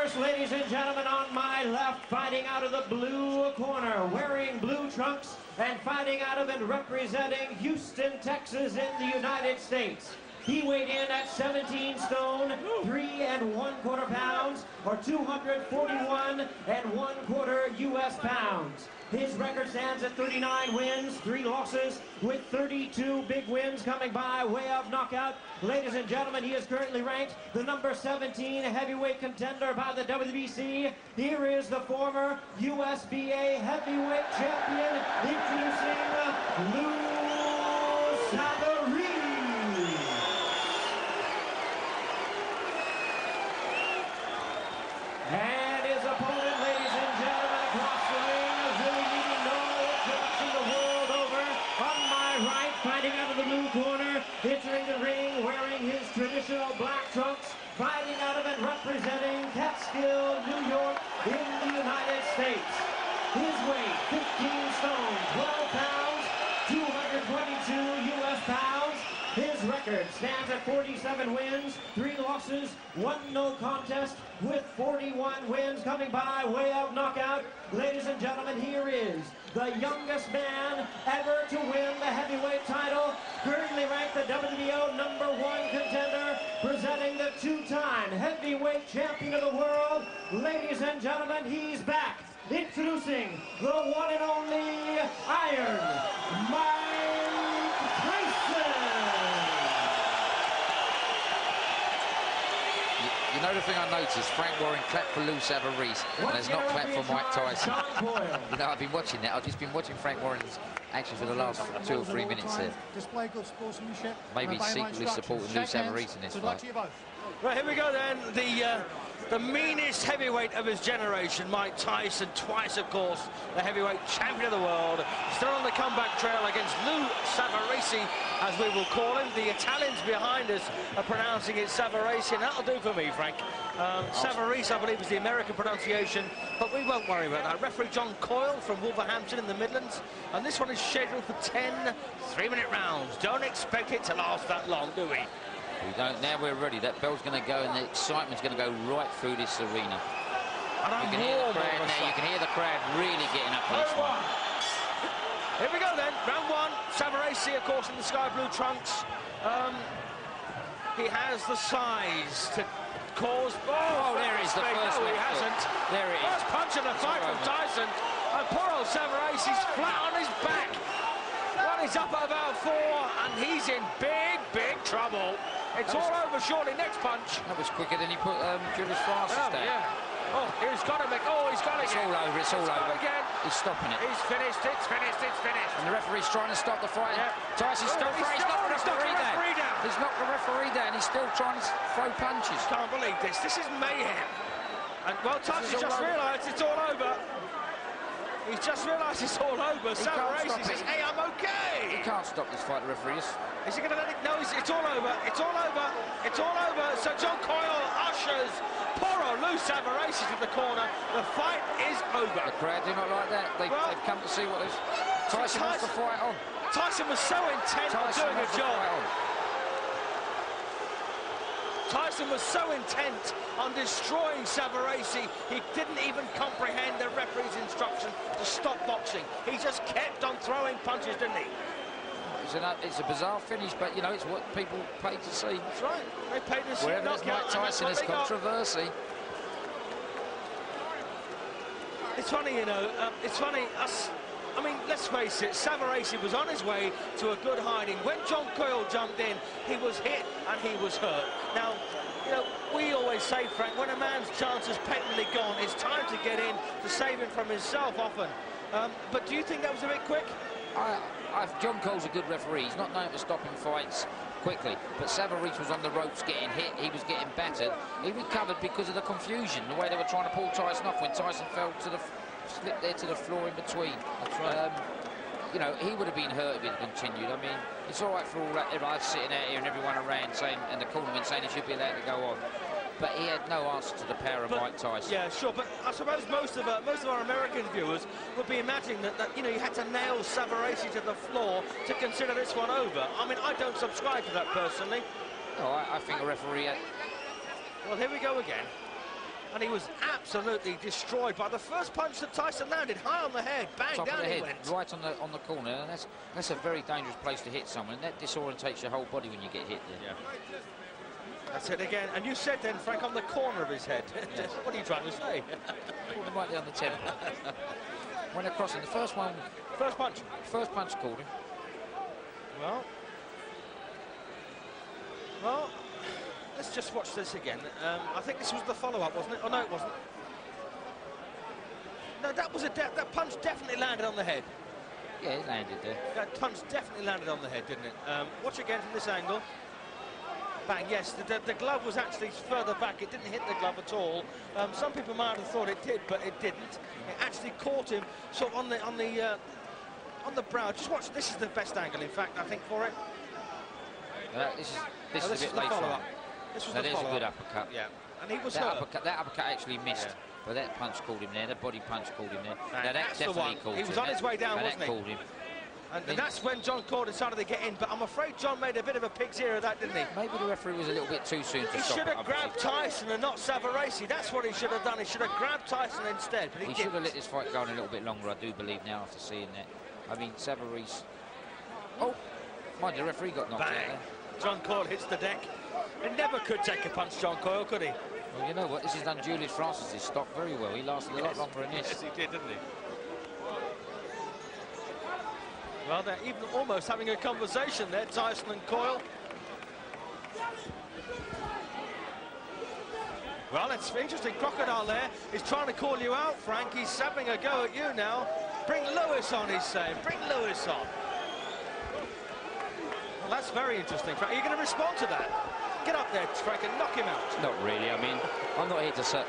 first, ladies and gentlemen, on my left, fighting out of the blue corner, wearing blue trunks and fighting out of and representing Houston, Texas in the United States. He weighed in at 17 stone, 3 1/4 pounds, or 241 1/4 U.S. pounds. His record stands at 39 wins, 3 losses, with 32 big wins coming by way of knockout. Ladies and gentlemen, he is currently ranked the number 17 heavyweight contender by the WBC. Here is the former USBA heavyweight champion, introducing Savarese. And his opponent, ladies and gentlemen, across the ring, really needing no introduction the world over. On my right, fighting out of the blue corner, entering the ring, wearing his traditional black trunks, fighting out of and representing Catskill, New York, in the United States. His weight, 15 stone, 12 pounds, 222 U.S. pounds. His record stands at 47 wins, 3 losses, 1 no contest, with 41 wins coming by way of knockout. Ladies and gentlemen, here is the youngest man ever to win the heavyweight title, currently ranked the WBO number 1 contender, presenting the 2-time heavyweight champion of the world. Ladies and gentlemen, he's back. Introducing the one and only Iron Mike Tyson. You know the thing I noticed, Frank Warren clapped for Lou Savarese and has not clapped for Mike Tyson. You know, I've been watching that. I've just been watching Frank Warren's action for the last 2 or 3 minutes there. Display good sportsmanship. Maybe secretly supporting Lou Savarese in this fight. Right, here we go then. The meanest heavyweight of his generation, Mike Tyson, twice, of course, the heavyweight champion of the world, still on the comeback trail against Lou Savarese, as we will call him. The Italians behind us are pronouncing it Savarese, and that'll do for me, Frank. Savarese, I believe, is the American pronunciation, but we won't worry about that. Referee John Coyle from Wolverhampton in the Midlands, and this one is scheduled for 10 3-minute rounds. Don't expect it to last that long, do we? We don't. Now we're ready. That bell's going to go, and the excitement's going to go right through this arena. You can hear the crowd now. You can hear the crowd really getting up for this one. Here we go then. Round 1. Savarese, of course, in the sky blue trunks. He has the size to cause. Oh, there is the first. No, he hasn't. There it is. First punch of the fight from Tyson. And poor old Savarese's flat on his back. Well, he's up at about 4, and he's in big, big trouble. It's all over shortly. Next punch. That was quicker than he put Julius Francis down. Yeah. Oh, he's got to make. Oh, he's got it. It's all over. It's all over. Again. He's stopping it. He's finished. It's finished. It's finished. And the referee's trying to stop the fight. Yeah. Tyson's still trying. He's knocked the referee down. He's knocked the referee down. He's still trying to throw punches. Can't believe this. This is mayhem. And well, Tyson's just realised it's all over. He's just realised it's all over. Savarese says, hey, I'm okay. He can't stop this fight, the referee is. Is he going to let it? No, it's all over. It's all over. It's all over. So John Coyle ushers poor old Lou Savarese to the corner. The fight is over. The crowd do not like that. They've come to see what is. Tyson wants the fight on. Tyson was so intent on doing a job. Tyson was so intent on destroying Savarese, he didn't even comprehend the referee's instruction to stop boxing. He just kept on throwing punches, didn't he? It's a bizarre finish, but, you know, it's what people pay to see. That's right. They paid to see wherever there's Mike Tyson, there's controversy. It's funny, you know, it's funny, I mean, let's face it, Savarese was on his way to a good hiding. When John Coyle jumped in, he was hit and he was hurt. Now, you know, we always say, Frank, when a man's chance is patently gone, it's time to get in to save him from himself often. But do you think that was a bit quick? John Cole's a good referee. He's not known for stopping fights quickly, but Savarese was on the ropes getting hit. He was getting battered. He recovered because of the confusion, the way they were trying to pull Tyson off when Tyson fell to the slipped there to the floor in between. That's right. You know, he would have been hurt if it continued. I mean, it's all right for all that, everyone sitting out here and everyone around saying, and the cornerman saying he should be allowed to go on. But he had no answer to the power of Mike Tyson. Yeah, sure, but I suppose most of our American viewers would be imagining that you know, you had to nail Savarese to the floor to consider this one over. I mean, I don't subscribe to that personally. No, I think a referee had... Well, here we go again. and he was absolutely destroyed by the first punch that Tyson landed, high on the head, bang, Top down of the he head, went. right on the corner, and that's a very dangerous place to hit someone. That disorientates your whole body when you get hit there. Yeah. That's it again, and you said then, Frank, on the corner of his head. Yes. What are you trying to say? Called him right there on the temple. Went across in the first one. First punch. First punch called him. Well, let's just watch this again. I think this was the follow-up, wasn't it? Oh, no, it wasn't. No, that was that punch definitely landed on the head. Yeah, it landed there. That punch definitely landed on the head, didn't it? Watch again from this angle. Bang, yes, the glove was actually further back. It didn't hit the glove at all. Some people might have thought it did, but it didn't. It actually caught him sort of on the brow. Just watch. This is the best angle, in fact, I think, for it. This is a bit later on. This was the there's follow-up. a good uppercut. Yeah, and he was that hurt. uppercut actually missed. Yeah. But that punch called him there. That body punch called him there. Now, that that's the definitely one. called He him. was on his way down, wasn't he? That called him. And that's when John Cole decided to get in, but I'm afraid John made a bit of a pig's ear of that, didn't he? Maybe the referee was a little bit too soon to stop it. He should have grabbed Tyson and not Savarese. That's what he should have done. He should have grabbed Tyson instead, but he should have let this fight go on a little bit longer, I do believe now, after seeing that. I mean, Savarese... Oh, mind you, the referee got knocked out there. John Coyle hits the deck. He never could take a punch, John Coyle, could he? Well, you know what? This has done Julius Francis' stop very well. He lasted a lot longer than this. Yes, he did, didn't he? Well, they're even almost having a conversation there, Tyson and Coyle. Well, it's interesting. Crocodile there is trying to call you out, Frank. He's having a go at you now. Bring Lewis on, he's saying. Bring Lewis on. Well, that's very interesting, Frank. Are you going to respond to that? Get up there, Frank, and knock him out. Not really. I mean, I'm not here to,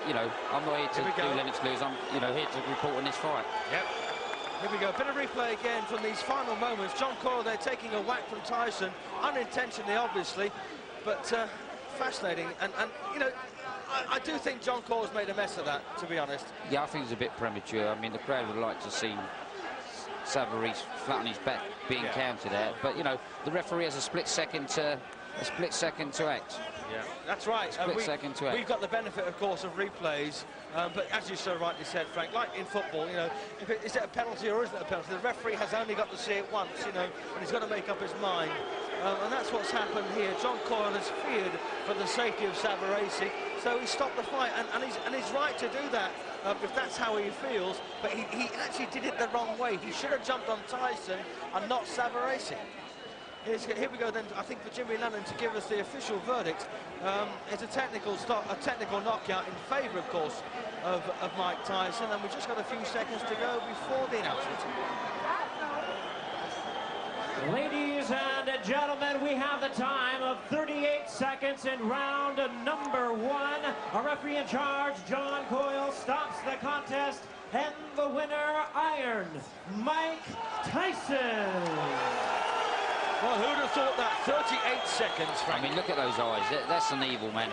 I'm not here to do Lennox lose. I'm, here to report on this fight. Yep. Here we go, a bit of replay again from these final moments. John Coyle there taking a whack from Tyson, unintentionally, obviously, but fascinating. And I do think John Coyle's made a mess of that, to be honest. Yeah, I think it's a bit premature. I mean, the crowd would like to see Savarese flat on his back being counted out, but the referee has a split second to act. Yeah, that's right. Split second to act. We've got the benefit, of course, of replays, but as you so rightly said, Frank, like in football, is it a penalty or isn't it a penalty? The referee has only got to see it once, and he's got to make up his mind. And that's what's happened here. John Coyle has feared for the safety of Savarese, so he stopped the fight, and he's right to do that if that's how he feels. But he actually did it the wrong way. He should have jumped on Tyson and not Savarese. Here we go then, I think, for Jimmy Lennon to give us the official verdict. It's a technical knockout in favour, of course, of Mike Tyson, and we've just got a few seconds to go before the announcement. Ladies and gentlemen, we have the time of 38 seconds in round number 1. Our referee in charge, John Coyle, stops the contest, and the winner, Iron Mike Tyson. Well, who'd have thought that? 38 seconds, Frank. I mean, look at those eyes. That's an evil man.